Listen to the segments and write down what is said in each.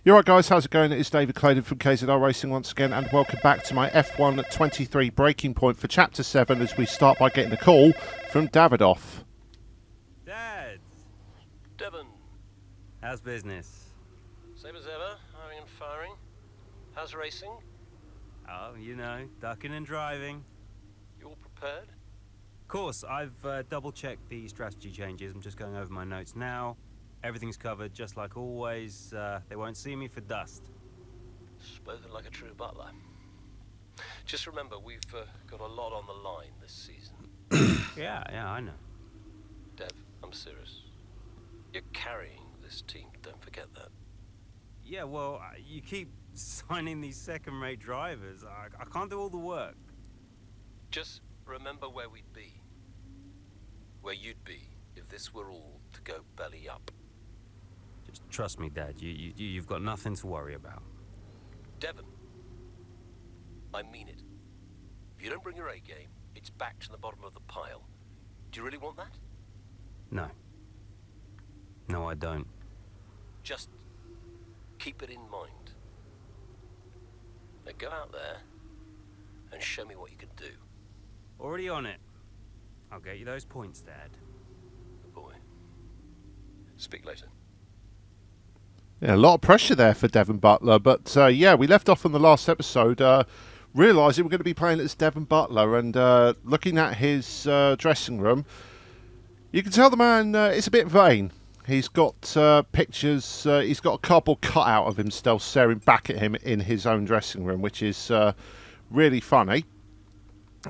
You're right, guys. How's it going? It's David Claydon from KZR Racing once again, and welcome back to my F1 23 breaking point for Chapter 7 as we start by getting a call from Davidoff. Dad! Devon. How's business? Same as ever, hiring and firing. How's racing? Oh, you know, ducking and driving. You all prepared? Of course, I've double-checked the strategy changes. I'm just going over my notes now. Everything's covered, just like always. They won't see me for dust. Spoken like a true butler. Just remember, we've got a lot on the line this season. Yeah, I know. Dev, I'm serious. You're carrying this team, don't forget that. Yeah, well, you keep signing these second-rate drivers. I can't do all the work. Just remember where we'd be. Where you'd be if this were all to go belly up. Just trust me, Dad. You've got nothing to worry about. Devon, I mean it. If you don't bring your A game, it's back to the bottom of the pile. Do you really want that? No. No, I don't. Just keep it in mind. Now go out there and show me what you can do. Already on it. I'll get you those points, Dad. Good boy. Speak later. Yeah, a lot of pressure there for Devon Butler, but yeah, we left off on the last episode realising we're going to be playing as Devon Butler, and looking at his dressing room, you can tell the man is a bit vain. He's got pictures, he's got a cardboard cutout of himself staring back at him in his own dressing room, which is really funny,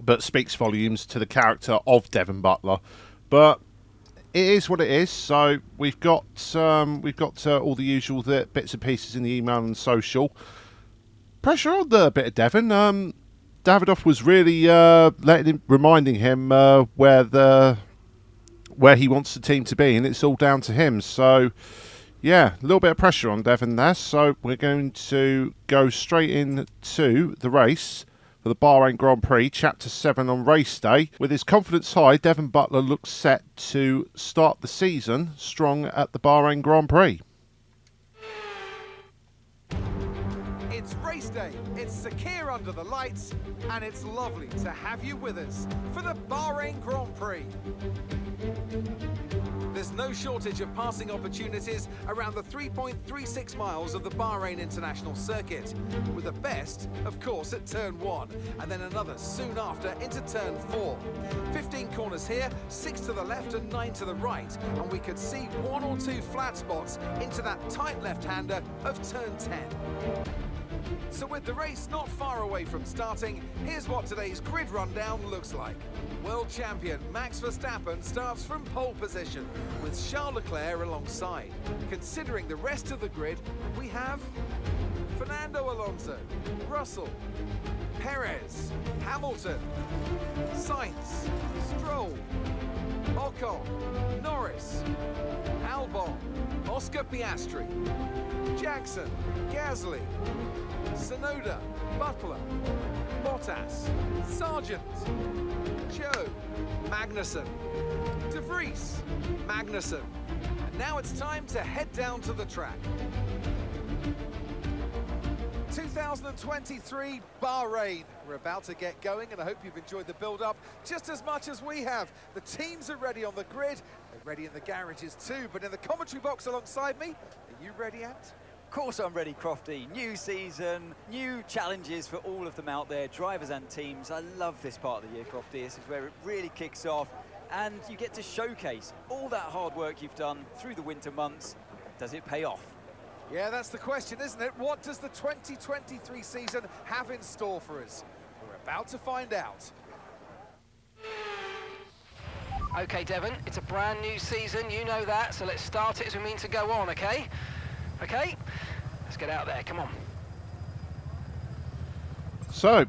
but speaks volumes to the character of Devon Butler. But it is what it is. So we've got all the usual bits and pieces in the email and social. Pressure on the bit of Devon. Davidoff was really reminding him where he wants the team to be, and it's all down to him. So yeah, a little bit of pressure on Devon there. So we're going to go straight into the race for the Bahrain Grand Prix, Chapter 7 on race day. With his confidence high, Devon Butler looks set to start the season strong at the Bahrain Grand Prix. It's race day, it's Sakir under the lights, and it's lovely to have you with us for the Bahrain Grand Prix. There's no shortage of passing opportunities around the 3.36 miles of the Bahrain International Circuit, with the best, of course, at turn 1, and then another soon after into turn 4. 15 corners here, 6 to the left and 9 to the right, and we could see 1 or 2 flat spots into that tight left-hander of turn 10. So with the race not far away from starting, here's what today's grid rundown looks like. World champion Max Verstappen starts from pole position, with Charles Leclerc alongside. Considering the rest of the grid, we have Fernando Alonso, Russell, Perez, Hamilton, Sainz, Stroll, Ocon, Norris, Albon, Oscar Piastri, Jackson, Gasly, Tsunoda, Butler, Bottas, Sargent, Joe, Magnussen, De Vries, Magnussen. And now it's time to head down to the track. 2023 Bahrain. We're about to get going, and I hope you've enjoyed the build-up just as much as we have. The teams are ready on the grid, they're ready in the garages too, but in the commentary box alongside me, are you ready, Ant? Of course I'm ready, Crofty. New season, new challenges for all of them out there, drivers and teams. I love this part of the year, Crofty. This is where it really kicks off, and you get to showcase all that hard work you've done through the winter months. Does it pay off? Yeah, that's the question, isn't it? What does the 2023 season have in store for us? We're about to find out. Okay, Devon, it's a brand new season, you know that, so let's start it as we mean to go on, okay? Okay, let's get out there, come on. So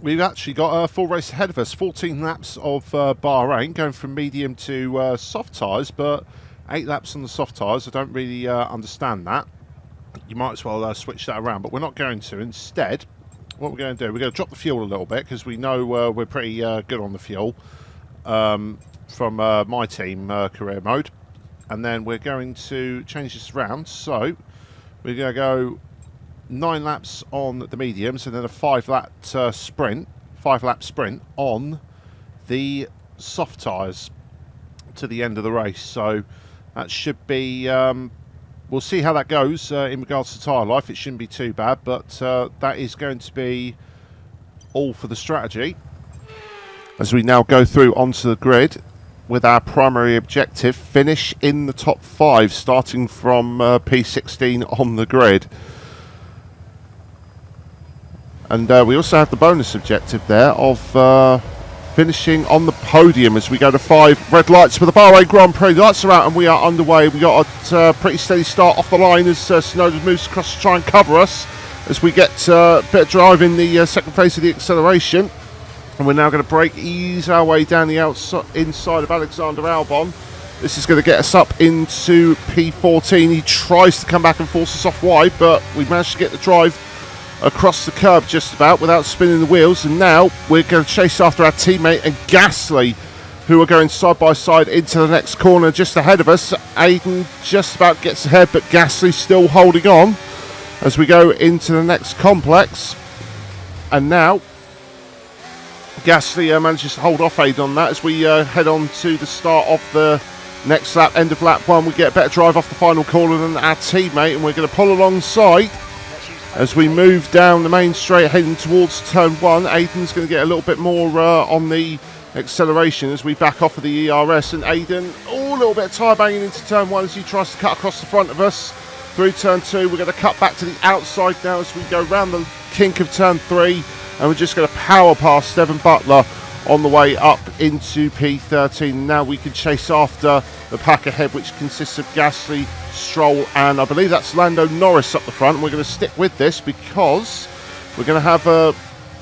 we've actually got a full race ahead of us, 14 laps of Bahrain, going from medium to soft tyres, but 8 laps on the soft tyres. I don't really understand that. You might as well switch that around, but we're not going to. Instead, what we're going to do, we're going to drop the fuel a little bit, because we know we're pretty good on the fuel from my team career mode. And then we're going to change this around. So We're going to go 9 laps on the mediums and then a 5-lap sprint on the soft tyres to the end of the race. So that should be, we'll see how that goes in regards to tyre life. It shouldn't be too bad, but that is going to be all for the strategy. As we now go through onto the grid with our primary objective, finish in the top 5, starting from P16 on the grid. And we also have the bonus objective there of finishing on the podium as we go to 5 red lights for the Bahrain Grand Prix. The lights are out and we are underway. We got a pretty steady start off the line as Snowden moves across to try and cover us as we get a bit of drive in the second phase of the acceleration. And we're now going to brake, ease our way down the inside of Alexander Albon. This is going to get us up into P14. He tries to come back and force us off wide, but we managed to get the drive across the curb just about without spinning the wheels. And now we're going to chase after our teammate and Gasly, who are going side by side into the next corner just ahead of us. Aiden just about gets ahead, but Gasly still holding on as we go into the next complex. And now Gasly manages to hold off Aiden on that as we head on to the start of the next lap. End of lap 1, we get a better drive off the final corner than our teammate, and we're going to pull alongside as we move down the main straight heading towards turn 1. Aiden's going to get a little bit more on the acceleration as we back off of the ERS, and Aiden, a little bit of tyre banging into turn 1 as he tries to cut across the front of us through turn 2. We're going to cut back to the outside now as we go round the kink of turn 3, and we're just going to power past Devon Butler on the way up into P13. Now we can chase after the pack ahead, which consists of Gasly, Stroll, and I believe that's Lando Norris up the front. We're going to stick with this because we're going to have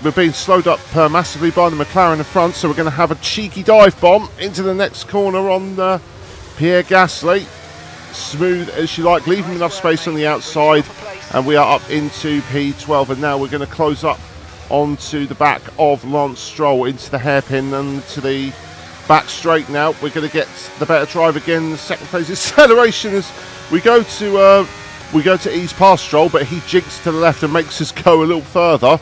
we're being slowed up massively by the McLaren in front, so we're going to have a cheeky dive bomb into the next corner on Pierre Gasly. Smooth as you like, leaving enough space on the outside, and we are up into P12. And now we're going to close up onto the back of Lance Stroll into the hairpin and to the back straight. Now we're going to get the better drive again in the second phase acceleration as we go to ease past Stroll, but he jigs to the left and makes us go a little further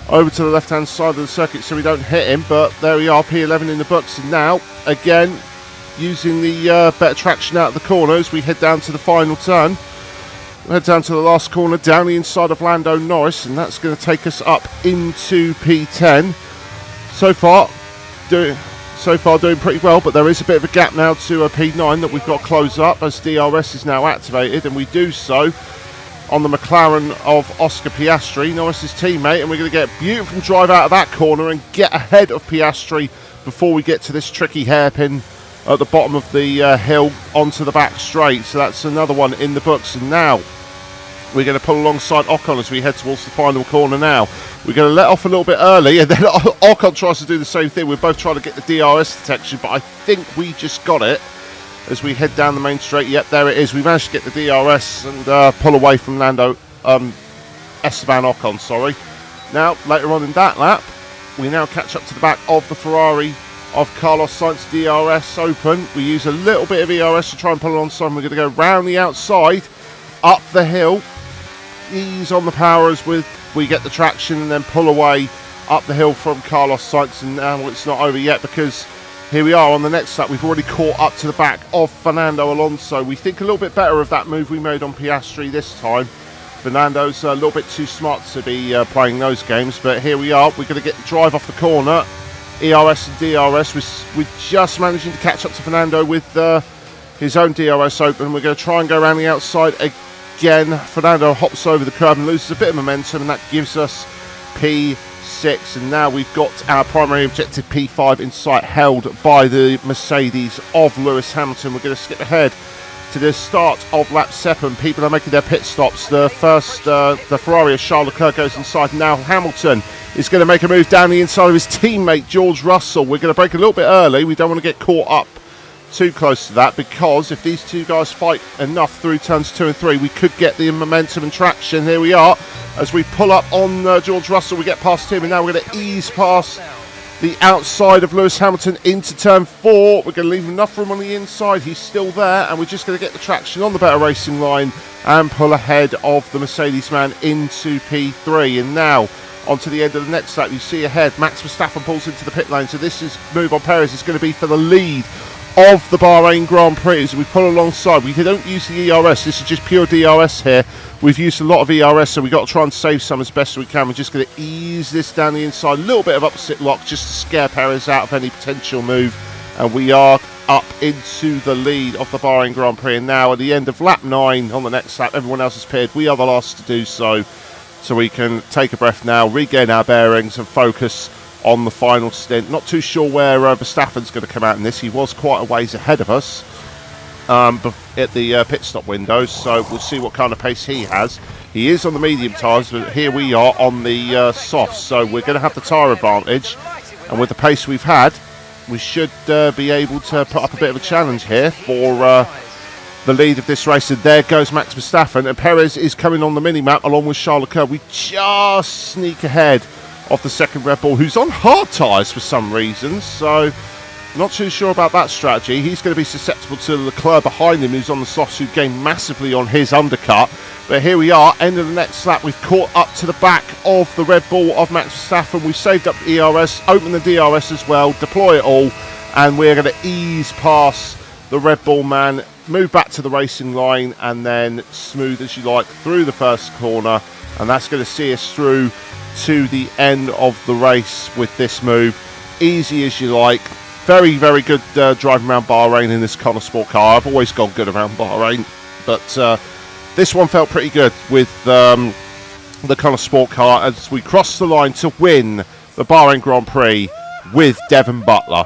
over to the left hand side of the circuit so we don't hit him. But there we are, P11 in the books. And now again using the better traction out of the corner as we head down to the final turn. Head down to the last corner, down the inside of Lando Norris, and that's going to take us up into P10. So far doing pretty well, but there is a bit of a gap now to P9 that we've got to close up as DRS is now activated, and we do so on the McLaren of Oscar Piastri, Norris's teammate, and we're going to get a beautiful drive out of that corner and get ahead of Piastri before we get to this tricky hairpin at the bottom of the hill onto the back straight. So that's another one in the books. And now we're going to pull alongside Ocon as we head towards the final corner now. We're going to let off a little bit early, and then Ocon tries to do the same thing. We're both trying to get the DRS detection, but I think we just got it as we head down the main straight. Yep, there it is. We managed to get the DRS and pull away from Esteban Ocon, sorry. Now, later on in that lap, we now catch up to the back of the Ferrari of Carlos Sainz. DRS open. We use a little bit of ERS to try and pull alongside. We're going to go round the outside, up the hill, ease on the power as we get the traction, and then pull away up the hill from Carlos Sainz. And now it's not over yet because here we are on the next lap. We've already caught up to the back of Fernando Alonso. We think a little bit better of that move we made on Piastri this time. Fernando's a little bit too smart to be playing those games, but here we are. We're going to get the drive off the corner. ERS and DRS. We're just managing to catch up to Fernando with his own DRS open. We're going to try and go around the outside again. Fernando hops over the curb and loses a bit of momentum, and that gives us P6. And now we've got our primary objective P5 in sight, held by the Mercedes of Lewis Hamilton. We're going to skip ahead to the start of lap 7. People are making their pit stops. The Ferrari of Charles Leclerc goes inside. Now Hamilton is going to make a move down the inside of his teammate George Russell. We're going to break a little bit early. We don't want to get caught up too close to that, because if these two guys fight enough through turns 2 and 3, we could get the momentum and traction. Here we are as we pull up on George Russell. We get past him, and now we're going to ease past the outside of Lewis Hamilton into turn 4. We're going to leave enough room on the inside. He's still there, and we're just going to get the traction on the better racing line and pull ahead of the Mercedes man into P3. And now onto the end of the next lap, you see ahead Max Verstappen pulls into the pit lane, so this is move on Perez is going to be for the lead of the Bahrain Grand Prix as we pull alongside. We don't use the ERS, this is just pure DRS here. We've used a lot of ERS, so we've got to try and save some as best we can. We're just going to ease this down the inside, a little bit of opposite lock just to scare Perez out of any potential move, and we are up into the lead of the Bahrain Grand Prix. And now at the end of lap 9 on the next lap, everyone else has appeared. We are the last to do so we can take a breath now, regain our bearings and focus on the final stint. Not too sure where Verstappen's going to come out in this. He was quite a ways ahead of us at the pit stop windows, so we'll see what kind of pace he has. He is on the medium tyres, but here we are on the softs, so we're going to have the tyre advantage, and with the pace we've had, we should be able to put up a bit of a challenge here for the lead of this race. And there goes Max Verstappen, and Perez is coming on the mini-map along with Charles Leclerc. We just sneak ahead of the second Red Bull, who's on hard tyres for some reason, so not too sure about that strategy. He's going to be susceptible to Leclerc behind him, who's on the softs, who gained massively on his undercut. But here we are, end of the next lap. We've caught up to the back of the Red Bull of Max Verstappen. We've saved up the ERS, open the DRS as well, deploy it all, and we're going to ease past the Red Bull man, move back to the racing line, and then smooth as you like through the first corner. And that's going to see us through to the end of the race with this move. Easy as you like. Very, very good driving around Bahrain in this Konnersport car. I've always gone good around Bahrain, but this one felt pretty good with the Konnersport car as we cross the line to win the Bahrain Grand Prix with Devon Butler.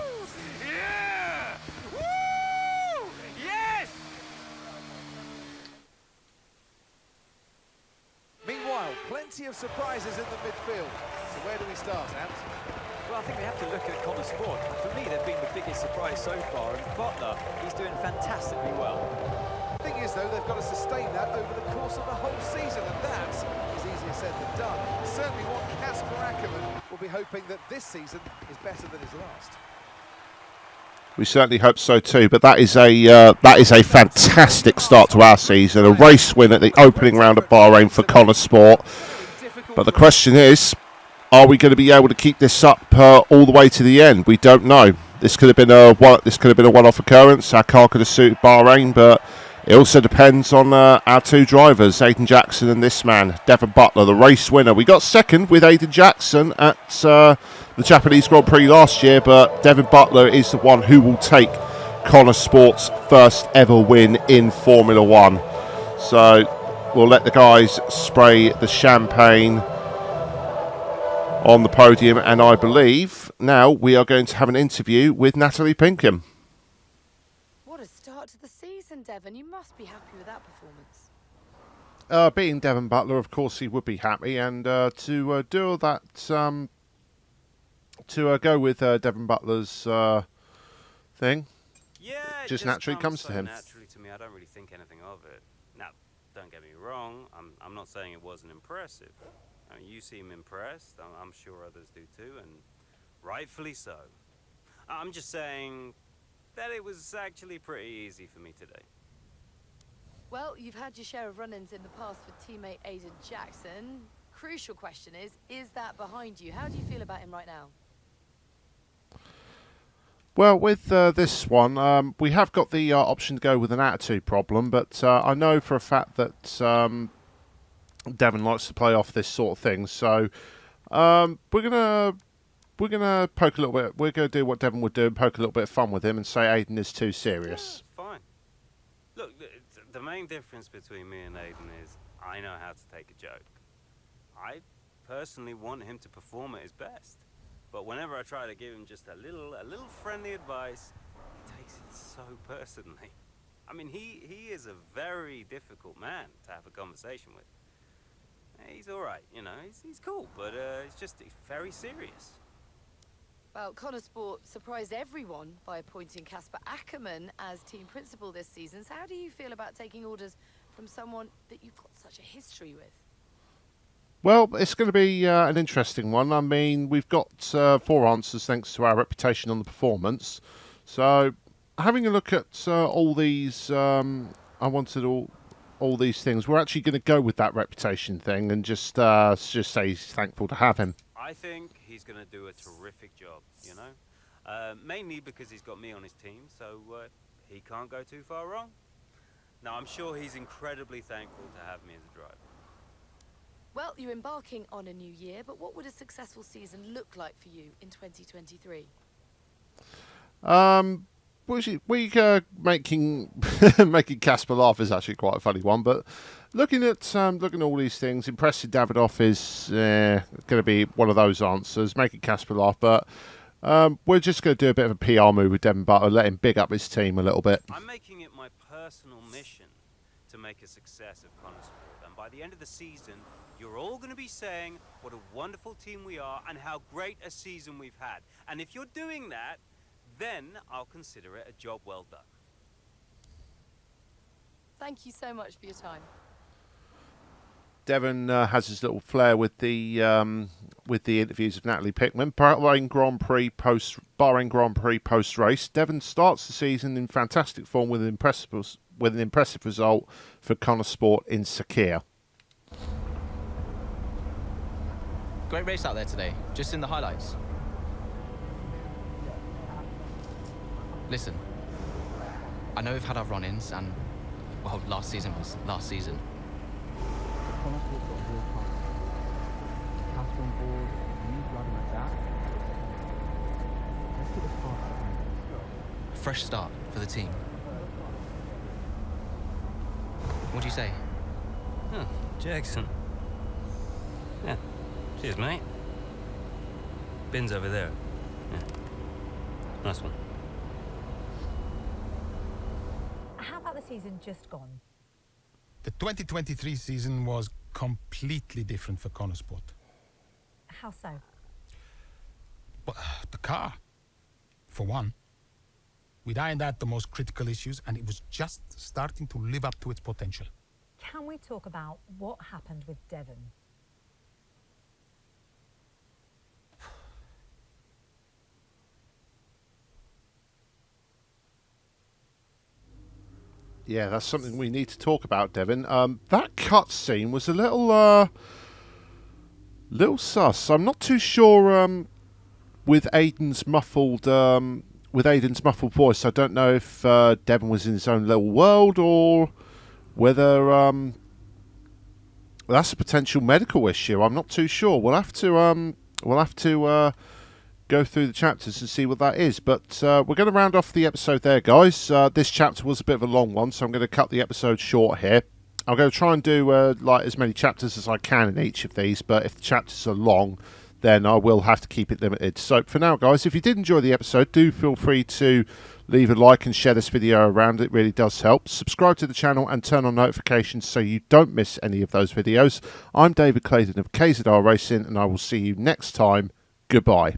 Meanwhile, plenty of surprises in the midfield. So where do we start, Ant? Well, I think we have to look at Konnersport. For me, they've been the biggest surprise so far, and Butler, he's doing fantastically well. The thing is, though, they've got to sustain that over the course of the whole season, and that is easier said than done. Certainly what Casper Ackermann will be hoping that this season is better than his last. We certainly hope so too, but that is a fantastic start to our season. A race win at the opening round of Bahrain for Konnersport. But the question is, are we going to be able to keep this up all the way to the end? We don't know. This could have been a one-off occurrence. Our car could have suited Bahrain, but it also depends on our two drivers, Aiden Jackson and this man, Devon Butler, the race winner. We got second with Aiden Jackson at the Japanese Grand Prix last year, but Devon Butler is the one who will take Konnersport's first ever win in Formula One. So we'll let the guys spray the champagne on the podium, and I believe now we are going to have an interview with Natalie Pinkham. What a start to the season, Devon. You must be happy with that performance. Being Devon Butler, of course he would be happy, and to do all that, to go with Devon Butler's thing, Yeah, it just naturally comes so to him. Naturally to me, I don't really think anything of it. Now, don't get me wrong. I'm not saying it wasn't impressive. I mean, you seem impressed. I'm sure others do too, and rightfully so. I'm just saying that it was actually pretty easy for me today. Well, you've had your share of run-ins in the past with teammate Aiden Jackson. Crucial question is that behind you? How do you feel about him right now? Well, with this one, we have got the option to go with an attitude problem, but I know for a fact that Devon likes to play off this sort of thing, so we're gonna poke a little bit. We're gonna do what Devon would do and poke a little bit of fun with him and say Aiden is too serious. Yeah, fine. Look, the main difference between me and Aiden is I know how to take a joke. I personally want him to perform at his best, but whenever I try to give him just a little friendly advice, he takes it so personally. I mean, he is a very difficult man to have a conversation with. He's all right, you know, he's cool, but he's very serious. Well, Konnersport surprised everyone by appointing Casper Ackermann as team principal this season. So how do you feel about taking orders from someone that you've got such a history with? Well, it's going to be an interesting one. I mean, we've got 4 answers thanks to our reputation on the performance. So, having a look at all these, I wanted all these things. We're actually going to go with that reputation thing and just say he's thankful to have him. I think he's going to do a terrific job, you know? Mainly because he's got me on his team, so he can't go too far wrong. Now, I'm sure he's incredibly thankful to have me as a driver. Well, you're embarking on a new year, but what would a successful season look like for you in 2023? Making making Casper laugh is actually quite a funny one, but looking at all these things, impressing Davidoff is going to be one of those answers. Making Casper laugh, but we're just going to do a bit of a PR move with Devon Butler, let him big up his team a little bit. I'm making it my personal mission to make a success of Konnersport, and by the end of the season, you're all going to be saying what a wonderful team we are and how great a season we've had. And if you're doing that, then I'll consider it a job well done. Thank you so much for your time. Devon has his little flair with the interviews of Natalie Pickman. Bahrain Grand Prix post race. Devon starts the season in fantastic form with an impressive result for Konnersport in Sakir. Great race out there today, just in the highlights. Listen, I know we've had our run-ins and, well, last season was last season. A fresh start for the team. What do you say? Huh, Jackson. Yeah. Cheers, mate. Bin's over there. Yeah. Nice one. How about the season just gone? The 2023 season was completely different for Konnersport. How so? But the car, for one. We'd ironed out the most critical issues, and it was just starting to live up to its potential. Can we talk about what happened with Devon? Yeah, that's something we need to talk about, Devon. That cutscene was a little sus. I'm not too sure with Aiden's muffled voice. I don't know if Devon was in his own little world or whether that's a potential medical issue. I'm not too sure. We'll have to go through the chapters and see what that is. But we're going to round off the episode there, guys. This chapter was a bit of a long one, so I'm going to cut the episode short here. I'm going to try and do like as many chapters as I can in each of these, but if the chapters are long, then I will have to keep it limited. So for now, guys, if you did enjoy the episode, do feel free to leave a like and share this video around. It really does help. Subscribe to the channel and turn on notifications so you don't miss any of those videos. I'm David Clayton of KZR Racing, and I will see you next time. Goodbye.